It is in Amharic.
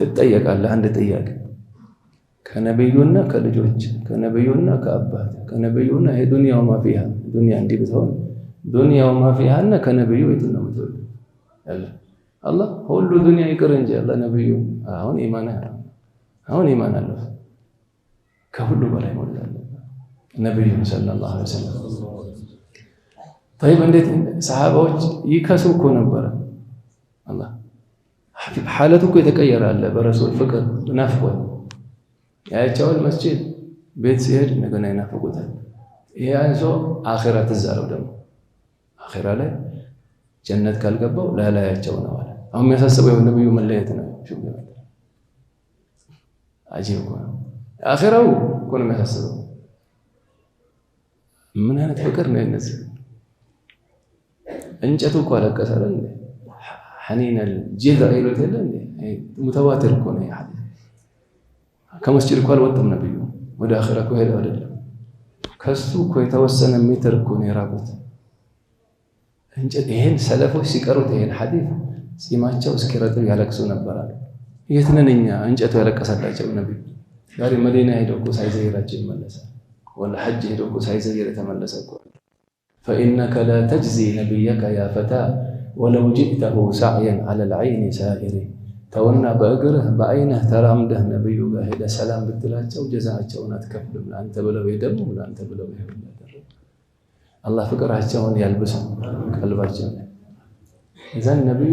ትጠየቃለህ አንድ ጥያቄ ከነብዩና ከልጆች ከነብዩና ከአባት ከነብዩና የዱንያው ማፊያ ዱንያ እንዲህ ብትሆን ዱንያው ማፊያና ከነብዩ የትነው ምትወድ ያለ አላህ ሁሉ ዱንያ ይቅር እንጂ አላህ ነብዩ አሁን ኢማን አለው ከሁሉ በላይ ሞላል ነብዩ ሰለላሁ ዐለይሂ ወሰለም طيب እንዴት ሰሃባዎች ይከሱ እኮ ነበር አላህ حالته እኮ የተቀየረ አለ በረሱል ፍቅር ናፍቆት ያያቸዋል መስጂድ ቤት ሲሄድ እንደገና ይናፍቁታል ያንሶ አኺራ ተዛለው ደግሞ አኺራ ላይ ጀነት ካልገባው ላላያቸው ነው አለ አሁን የሚያሳስበው ነብዩ መለየት ነው አጂብ ነው አኺራው እኮ ነው የሚያሳስበው ምን አይነት ፍቅር ነው እነዚህ እንጨቱ እኮ አለቀሰ አይደል حنين الجذع يلوتل متواتر كون يا حد كمسجد كو الوطم نبي ወደ አኺራ እኮ ሄደው አይደለም ከሱ እኮ የተወሰነ ሜትር እኮ ነው የራቁት እንጨት ይሄን ሰለፎች ሲቀሩት ይሄን ሐዲስ ሲማቸው እስኪረጥብ ያለቅሱ ነበር አለ የት ነን እኛ እንጨቱ ያለቀሰላቸው ነብዩ ዛሬ መዲና ሄደው እኮ ሳይዘይራቸው ይመለሳል ወላ ሐጅ ሄደው እኮ ሳይዘይር ተመለሰ እኮ فإنك لا تجزي نبيك يا فتى ولو جئته سعيا على العين سائر تونا بأجره بعينه ترامده نبي قاهد سلام بالتلاته وجزاءه تكفل أنت بلو يدم ولا أنت بلو يهون الله فكره الجوان يلبسهم قلبه إذا النبي